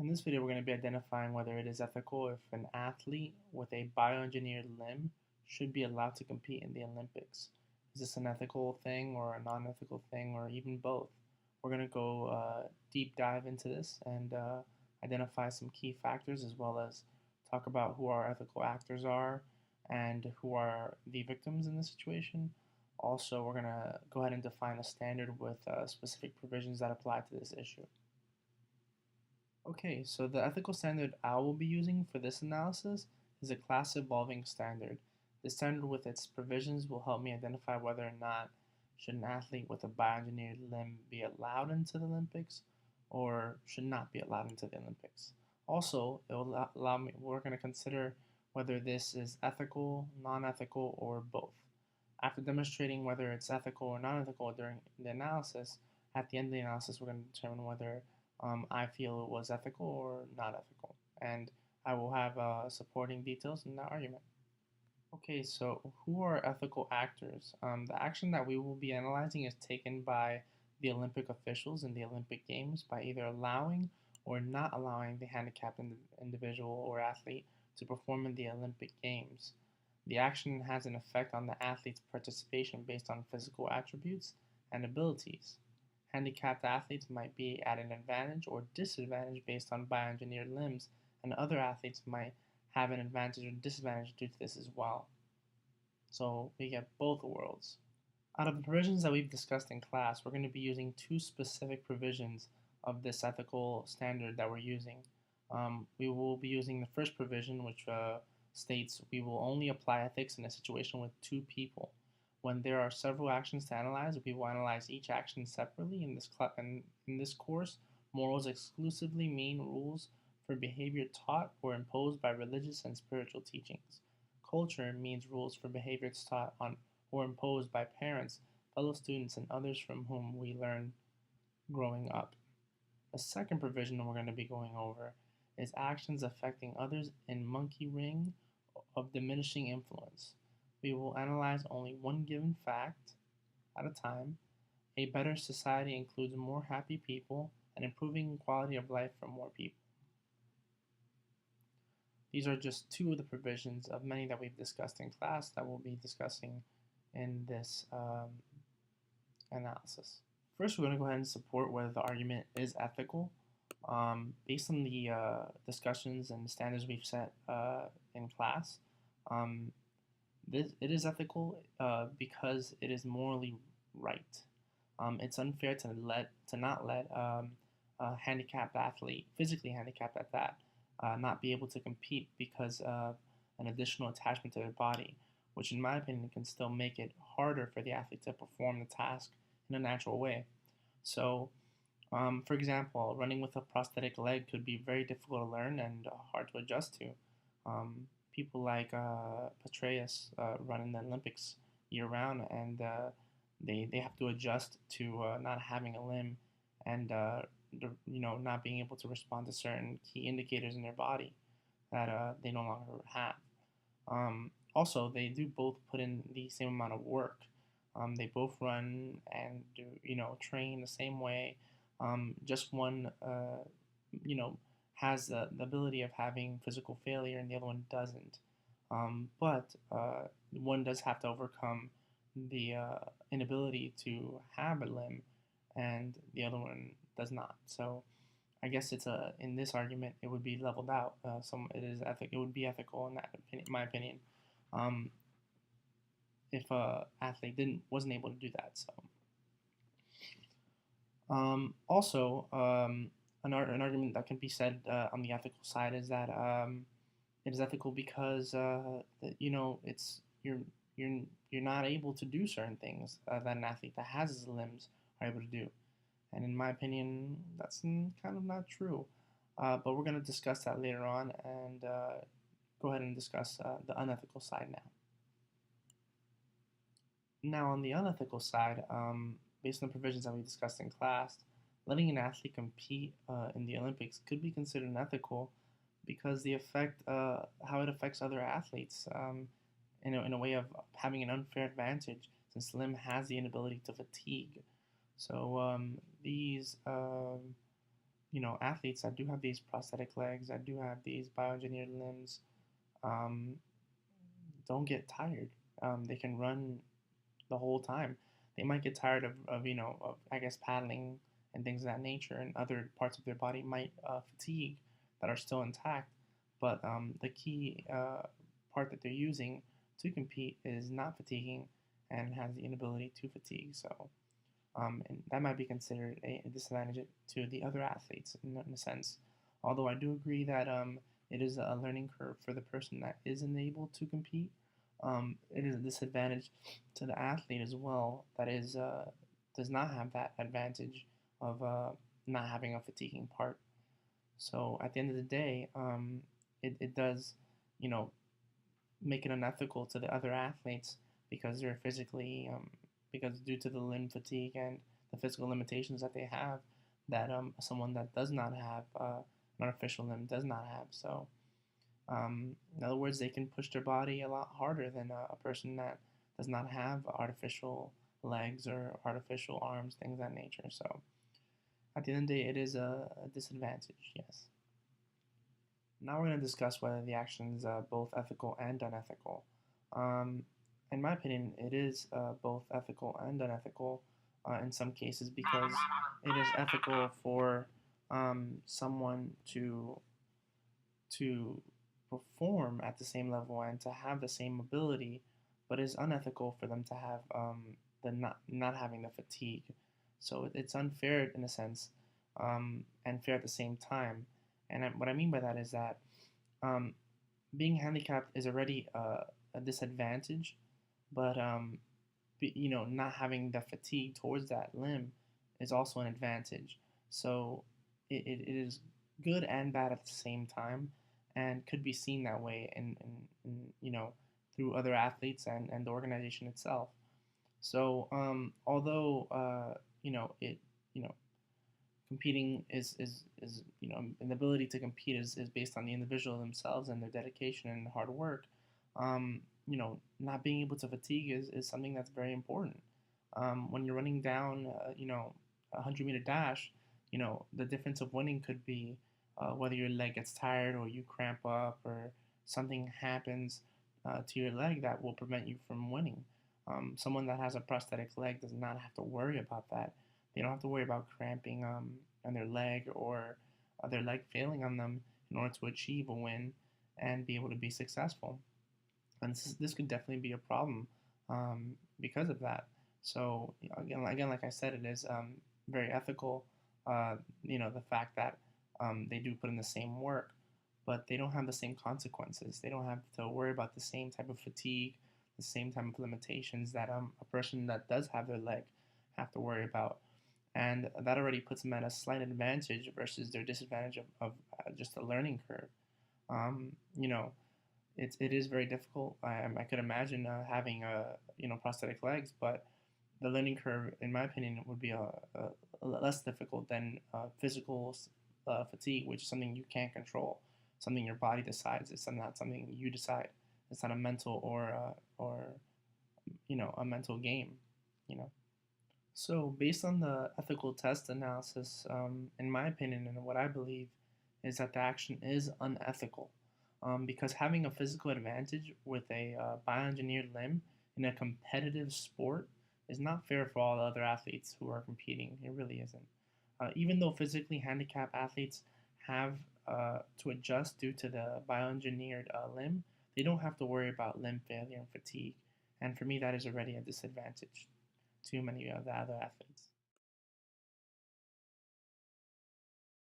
In this video, we're going to be identifying whether it is ethical if an athlete with a bioengineered limb should be allowed to compete in the Olympics. Is this an ethical thing or a non-ethical thing or even both? We're going to go deep dive into this and identify some key factors as well as talk about who our ethical actors are and who are the victims in this situation. Also, we're going to go ahead and define a standard with specific provisions that apply to this issue. Okay, so the ethical standard I will be using for this analysis is a class evolving standard. The standard with its provisions will help me identify whether or not should an athlete with a bioengineered limb be allowed into the Olympics or should not be allowed into the Olympics. Also, it will allow me, we're going to consider whether this is ethical, non-ethical, or both. After demonstrating whether it's ethical or non-ethical during the analysis, at the end of the analysis, we're going to determine whether I feel it was ethical or not ethical. And I will have supporting details in that argument. Okay, so who are ethical actors? The action that we will be analyzing is taken by the Olympic officials in the Olympic Games by either allowing or not allowing the handicapped individual or athlete to perform in the Olympic Games. The action has an effect on the athlete's participation based on physical attributes and abilities. Handicapped athletes might be at an advantage or disadvantage based on bioengineered limbs, and other athletes might have an advantage or disadvantage due to this as well. So we get both worlds. Out of the provisions that we've discussed in class, we're going to be using two specific provisions of this ethical standard that we're using. We will be using the first provision, which states we will only apply ethics in a situation with two people. When there are several actions to analyze, we will analyze each action separately. In this course, morals exclusively mean rules for behavior taught or imposed by religious and spiritual teachings. Culture means rules for behavior taught on or imposed by parents, fellow students, and others from whom we learn growing up. A second provision we're going to be going over is actions affecting others in monkey ring of diminishing influence. We will analyze only one given fact at a time. A better society includes more happy people and improving quality of life for more people. These are just two of the provisions of many that we've discussed in class that we'll be discussing in this analysis. First, we're going to go ahead and support whether the argument is ethical. Based on the discussions and the standards we've set in class, it is ethical because it is morally right. It's unfair to not let a handicapped athlete, physically handicapped at that, not be able to compete because of an additional attachment to their body, which in my opinion can still make it harder for the athlete to perform the task in a natural way. So, for example, running with a prosthetic leg could be very difficult to learn and hard to adjust to. People like Petraeus run in the Olympics year round, and they have to adjust to not having a limb and not being able to respond to certain key indicators in their body that they no longer have. Also, they do both put in the same amount of work. They both run and do train the same way. Just one has the ability of having physical failure and the other one doesn't. But one does have to overcome the inability to have a limb, and the other one does not. So I guess it's in this argument it would be leveled out. It would be ethical in my opinion, if a athlete wasn't able to do that. So also an argument that can be said on the ethical side is that it is ethical because it's you're not able to do certain things that an athlete that has his limbs are able to do. And in my opinion, that's kind of not true. But we're going to discuss that later on and go ahead and discuss the unethical side now. Now, on the unethical side, based on the provisions that we discussed in class, letting an athlete compete in the Olympics could be considered unethical because how it affects other athletes in a way of having an unfair advantage since limb has the inability to fatigue. So these athletes that do have these prosthetic legs, that do have these bioengineered limbs, um, don't get tired. They can run the whole time. They might get tired of I guess paddling and things of that nature, and other parts of their body might fatigue that are still intact. But the key part that they're using to compete is not fatiguing and has the inability to fatigue. So, and that might be considered a disadvantage to the other athletes in a sense. Although I do agree that it is a learning curve for the person that isn't able to compete. It is a disadvantage to the athlete as well that does not have that advantage of not having a fatiguing part. So at the end of the day, it does, you know, make it unethical to the other athletes because they're physically, because due to the limb fatigue and the physical limitations that they have, that someone that does not have an artificial limb does not have. So in other words, they can push their body a lot harder than a person that does not have artificial legs or artificial arms, things of that nature. So at the end of the day, it is a disadvantage, yes. Now we're going to discuss whether the action is both ethical and unethical. Um, in my opinion, it is both ethical and unethical in some cases because it is ethical for someone to perform at the same level and to have the same ability, but it's unethical for them to have the not having the fatigue. So it's unfair in a sense, and fair at the same time. And what I mean by that is that um, being handicapped is already a disadvantage, but not having the fatigue towards that limb is also an advantage. So it is good and bad at the same time, and could be seen that way in through other athletes and the organization itself. So although it you know competing is an ability to compete is based on the individual themselves and their dedication and hard work. Not being able to fatigue is something that's very important. When you're running down, a 100-meter dash, the difference of winning could be whether your leg gets tired or you cramp up or something happens to your leg that will prevent you from winning. Someone that has a prosthetic leg does not have to worry about that. They don't have to worry about cramping on their leg or their leg failing on them in order to achieve a win and be able to be successful. And this could definitely be a problem because of that. So again, like I said, it is very ethical. The fact that they do put in the same work, but they don't have the same consequences. They don't have to worry about the same type of fatigue, the same type of limitations that a person that does have their leg have to worry about. And that already puts them at a slight advantage versus their disadvantage of just a learning curve. Um, you know, it is very difficult. I could imagine having prosthetic legs, but the learning curve, in my opinion, would be a less difficult than physical fatigue, which is something you can't control, something your body decides. It's not something you decide. It's not a mental or a mental game. You know. So based on the ethical test analysis, in my opinion and what I believe is that the action is unethical, because having a physical advantage with a bioengineered limb in a competitive sport is not fair for all the other athletes who are competing. It really isn't. Even though physically handicapped athletes have to adjust due to the bioengineered limb, they don't have to worry about limb failure and fatigue. And for me, that is already a disadvantage to many of the other athletes.